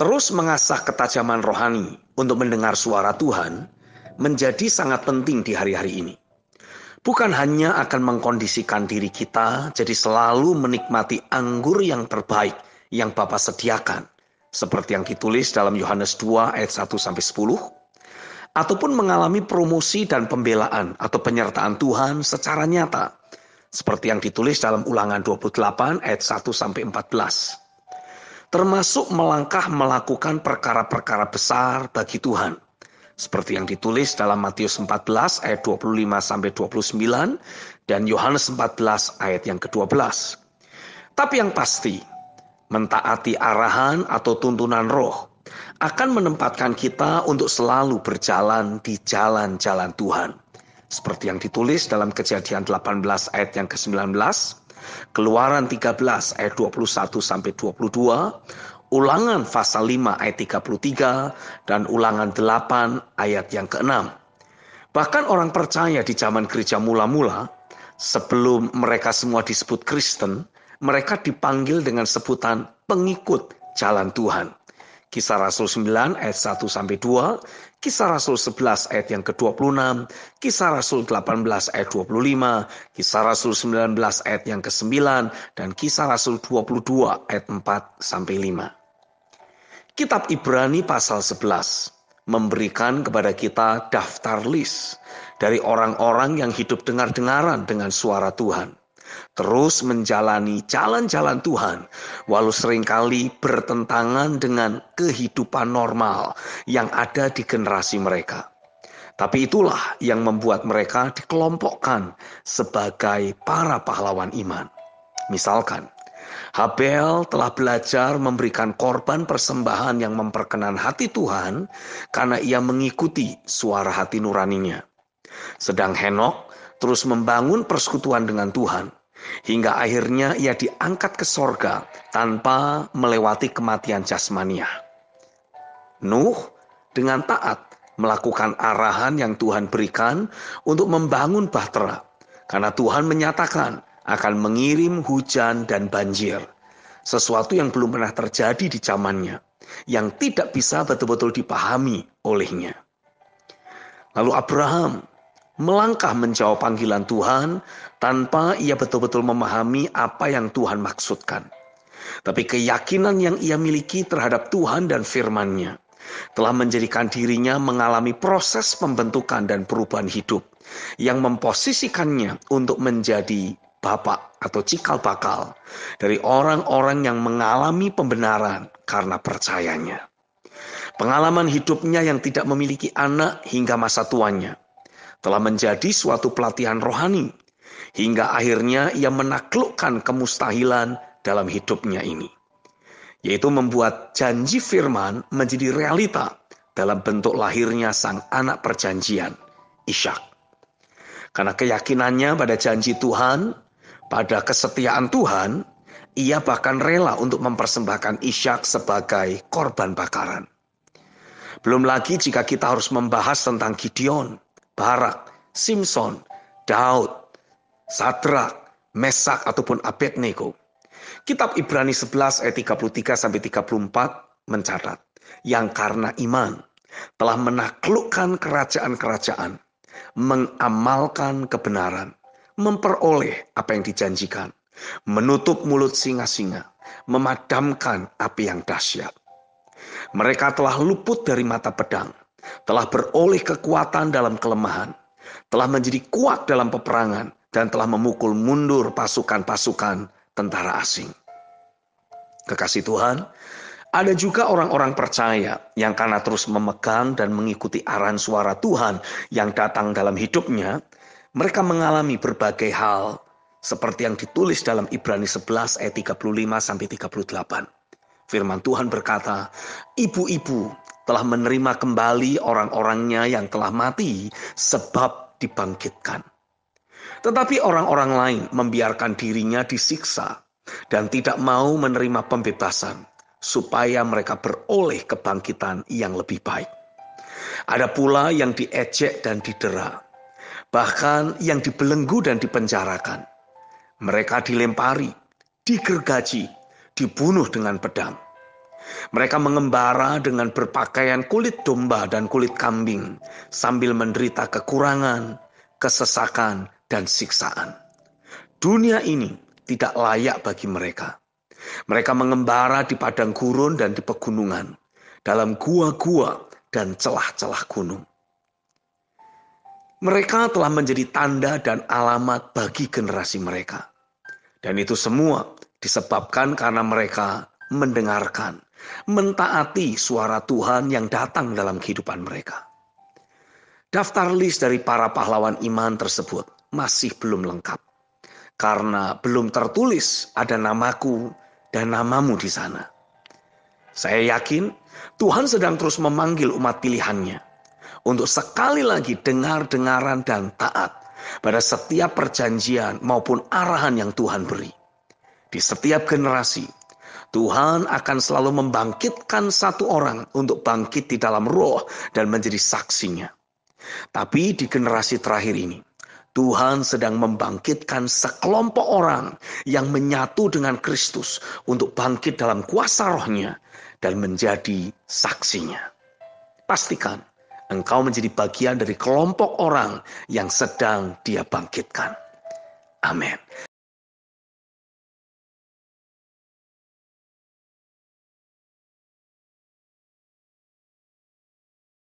Terus mengasah ketajaman rohani untuk mendengar suara Tuhan menjadi sangat penting di hari-hari ini. Bukan hanya akan mengkondisikan diri kita jadi selalu menikmati anggur yang terbaik yang Bapa sediakan, seperti yang ditulis dalam Yohanes 2 ayat 1-10, ataupun mengalami promosi dan pembelaan atau penyertaan Tuhan secara nyata, seperti yang ditulis dalam Ulangan 28 ayat 1-14. Termasuk melangkah melakukan perkara-perkara besar bagi Tuhan, seperti yang ditulis dalam Matius 14 ayat 25-29 dan Yohanes 14 ayat yang ke-12. Tapi yang pasti, mentaati arahan atau tuntunan roh akan menempatkan kita untuk selalu berjalan di jalan-jalan Tuhan. Seperti yang ditulis dalam Kejadian 18 ayat yang ke-19, Keluaran 13 ayat 21-22, Ulangan pasal 5 ayat 33, dan Ulangan 8 ayat yang ke-6. Bahkan orang percaya di zaman gereja mula-mula, sebelum mereka semua disebut Kristen, mereka dipanggil dengan sebutan pengikut jalan Tuhan. Kisah Rasul 9 ayat 1-2, Kisah Rasul 11 ayat yang ke-26, Kisah Rasul 18 ayat 25, Kisah Rasul 19 ayat yang ke-9, dan Kisah Rasul 22 ayat 4-5. Kitab Ibrani pasal 11 memberikan kepada kita daftar list dari orang-orang yang hidup dengar-dengaran dengan suara Tuhan, terus menjalani jalan-jalan Tuhan, walau seringkali bertentangan dengan kehidupan normal yang ada di generasi mereka. Tapi itulah yang membuat mereka dikelompokkan sebagai para pahlawan iman. Misalkan, Habel telah belajar memberikan korban persembahan yang memperkenan hati Tuhan karena ia mengikuti suara hati nuraninya. Sedang Henok terus membangun persekutuan dengan Tuhan, hingga akhirnya ia diangkat ke sorga tanpa melewati kematian jasmania. Nuh dengan taat melakukan arahan yang Tuhan berikan untuk membangun bahtera, karena Tuhan menyatakan akan mengirim hujan dan banjir, sesuatu yang belum pernah terjadi di zamannya, yang tidak bisa betul-betul dipahami olehnya. Lalu Abraham melangkah menjawab panggilan Tuhan tanpa ia betul-betul memahami apa yang Tuhan maksudkan. Tapi keyakinan yang ia miliki terhadap Tuhan dan firman-Nya telah menjadikan dirinya mengalami proses pembentukan dan perubahan hidup yang memposisikannya untuk menjadi bapak atau cikal bakal dari orang-orang yang mengalami pembenaran karena percayanya. Pengalaman hidupnya yang tidak memiliki anak hingga masa tuanya telah menjadi suatu pelatihan rohani, hingga akhirnya ia menaklukkan kemustahilan dalam hidupnya ini, yaitu membuat janji firman menjadi realita dalam bentuk lahirnya sang anak perjanjian, Ishak. Karena keyakinannya pada janji Tuhan, pada kesetiaan Tuhan, ia bahkan rela untuk mempersembahkan Ishak sebagai korban bakaran. Belum lagi jika kita harus membahas tentang Gideon, Barak, Simson, Daud, Sadrak, Mesak ataupun Abednego. Kitab Ibrani 11 ayat 33-34 mencatat, yang karena iman telah menaklukkan kerajaan-kerajaan, mengamalkan kebenaran, memperoleh apa yang dijanjikan, menutup mulut singa-singa, memadamkan api yang dahsyat. Mereka telah luput dari mata pedang, telah beroleh kekuatan dalam kelemahan, telah menjadi kuat dalam peperangan, dan telah memukul mundur pasukan-pasukan tentara asing. Kekasih Tuhan, ada juga orang-orang percaya yang karena terus memegang dan mengikuti arahan suara Tuhan yang datang dalam hidupnya, mereka mengalami berbagai hal seperti yang ditulis dalam Ibrani 11 ayat 35-38. Firman Tuhan berkata, ibu-ibu telah menerima kembali orang-orangnya yang telah mati sebab dibangkitkan. Tetapi orang-orang lain membiarkan dirinya disiksa dan tidak mau menerima pembebasan supaya mereka beroleh kebangkitan yang lebih baik. Ada pula yang diejek dan didera, bahkan yang dibelenggu dan dipenjarakan. Mereka dilempari, digergaji, dibunuh dengan pedang. Mereka mengembara dengan berpakaian kulit domba dan kulit kambing, sambil menderita kekurangan, kesesakan, dan siksaan. Dunia ini tidak layak bagi mereka. Mereka mengembara di padang gurun dan di pegunungan, dalam gua-gua dan celah-celah gunung. Mereka telah menjadi tanda dan alamat bagi generasi mereka. Dan itu semua disebabkan karena mereka mendengarkan, mentaati suara Tuhan yang datang dalam kehidupan mereka. Daftar list dari para pahlawan iman tersebut masih belum lengkap. Karena belum tertulis ada namaku dan namamu di sana. Saya yakin Tuhan sedang terus memanggil umat pilihannya untuk sekali lagi dengar-dengaran dan taat pada setiap perjanjian maupun arahan yang Tuhan beri. Di setiap generasi, Tuhan akan selalu membangkitkan satu orang untuk bangkit di dalam roh dan menjadi saksinya. Tapi di generasi terakhir ini, Tuhan sedang membangkitkan sekelompok orang yang menyatu dengan Kristus untuk bangkit dalam kuasa rohnya dan menjadi saksinya. Pastikan engkau menjadi bagian dari kelompok orang yang sedang Dia bangkitkan. Amin.